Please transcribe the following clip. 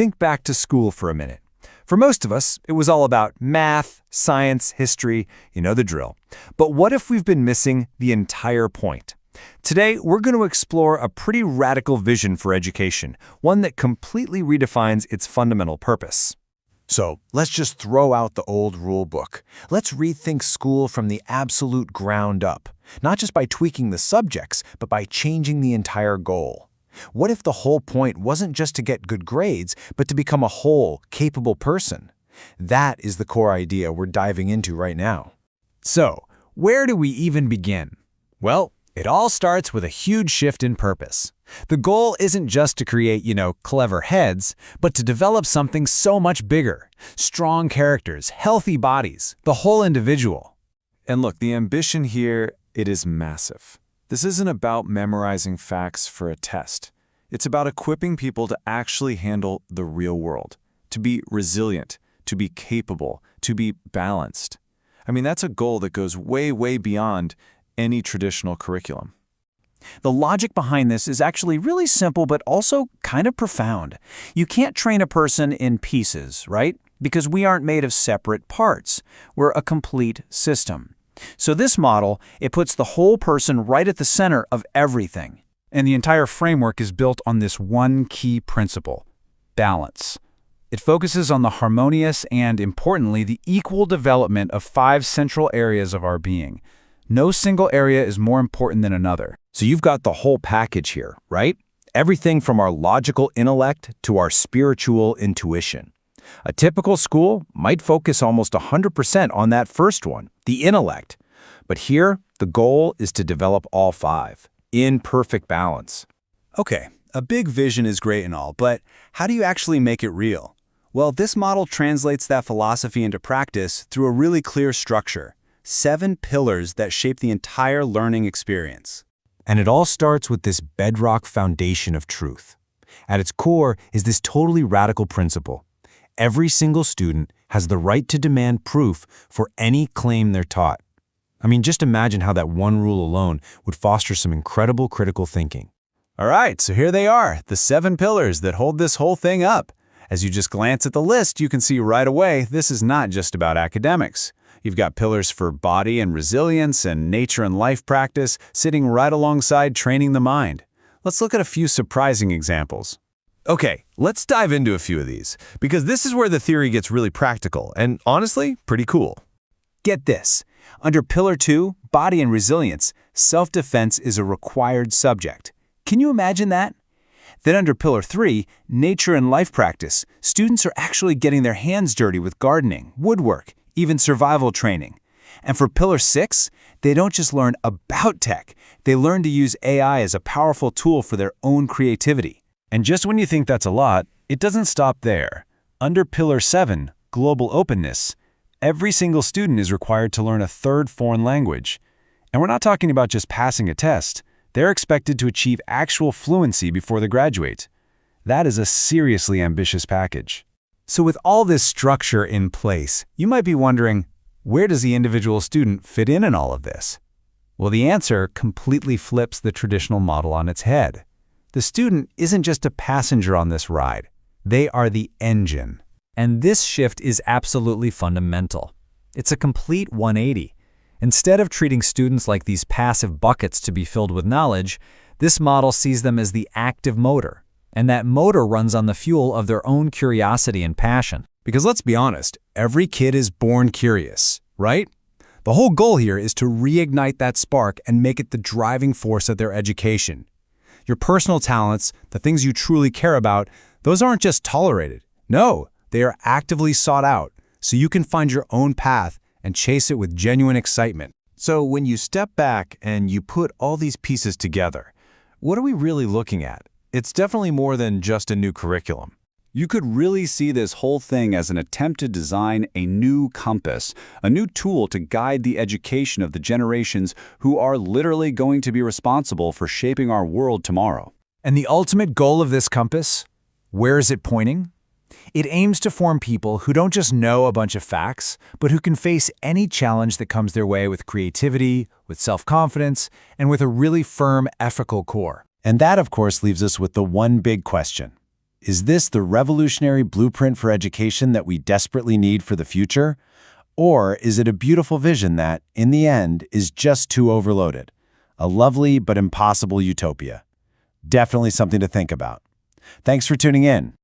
Think back to school for a minute. For most of us, it was all about math, science, history, you know the drill. But what if we've been missing the entire point? Today, we're going to explore a pretty radical vision for education, one that completely redefines its fundamental purpose. So let's just throw out the old rule book. Let's rethink school from the absolute ground up, not just by tweaking the subjects, but by changing the entire goal. What if the whole point wasn't just to get good grades, but to become a whole, capable person? That is the core idea we're diving into right now. So, where do we even begin? Well, it all starts with a huge shift in purpose. The goal isn't just to create, clever heads, but to develop something so much bigger. Strong characters, healthy bodies, the whole individual. And look, the ambition here, it is massive. This isn't about memorizing facts for a test. It's about equipping people to actually handle the real world, to be resilient, to be capable, to be balanced. I mean, that's a goal that goes way, way beyond any traditional curriculum. The logic behind this is actually really simple, but also kind of profound. You can't train a person in pieces, right? Because we aren't made of separate parts. We're a complete system. So this model, it puts the whole person right at the center of everything. And the entire framework is built on this one key principle: balance. It focuses on the harmonious and, importantly, the equal development of 5 central areas of our being. No single area is more important than another. So you've got the whole package here, right? Everything from our logical intellect to our spiritual intuition. A typical school might focus almost 100% on that first one, the intellect. But here, the goal is to develop all 5, in perfect balance. Okay, a big vision is great and all, but how do you actually make it real? Well, this model translates that philosophy into practice through a really clear structure: 7 pillars that shape the entire learning experience. And it all starts with this bedrock foundation of truth. At its core is this totally radical principle: every single student has the right to demand proof for any claim they're taught. I mean, just imagine how that one rule alone would foster some incredible critical thinking. All right, so here they are, the 7 pillars that hold this whole thing up. As you just glance at the list, you can see right away this is not just about academics. You've got pillars for body and resilience and nature and life practice sitting right alongside training the mind. Let's look at a few surprising examples. Okay, let's dive into a few of these, because this is where the theory gets really practical and, honestly, pretty cool. Get this. Under Pillar 2, Body and Resilience, self-defense is a required subject. Can you imagine that? Then under Pillar 3, Nature and Life Practice, students are actually getting their hands dirty with gardening, woodwork, even survival training. And for Pillar 6, they don't just learn about tech, they learn to use AI as a powerful tool for their own creativity. And just when you think that's a lot, it doesn't stop there. Under Pillar 7, Global Openness, every single student is required to learn a 3rd foreign language. And we're not talking about just passing a test. They're expected to achieve actual fluency before they graduate. That is a seriously ambitious package. So with all this structure in place, you might be wondering, where does the individual student fit in all of this? Well, the answer completely flips the traditional model on its head. The student isn't just a passenger on this ride. They are the engine. And this shift is absolutely fundamental. It's a complete 180. Instead of treating students like these passive buckets to be filled with knowledge, this model sees them as the active motor. And that motor runs on the fuel of their own curiosity and passion. Because let's be honest, every kid is born curious, right? The whole goal here is to reignite that spark and make it the driving force of their education. Your personal talents, the things you truly care about, those aren't just tolerated. No, they are actively sought out, so you can find your own path and chase it with genuine excitement. So when you step back and you put all these pieces together, what are we really looking at? It's definitely more than just a new curriculum. You could really see this whole thing as an attempt to design a new compass, a new tool to guide the education of the generations who are literally going to be responsible for shaping our world tomorrow. And the ultimate goal of this compass? Where is it pointing? It aims to form people who don't just know a bunch of facts, but who can face any challenge that comes their way with creativity, with self-confidence, and with a really firm ethical core. And that, of course, leaves us with the one big question. Is this the revolutionary blueprint for education that we desperately need for the future? Or is it a beautiful vision that, in the end, is just too overloaded? A lovely but impossible utopia. Definitely something to think about. Thanks for tuning in.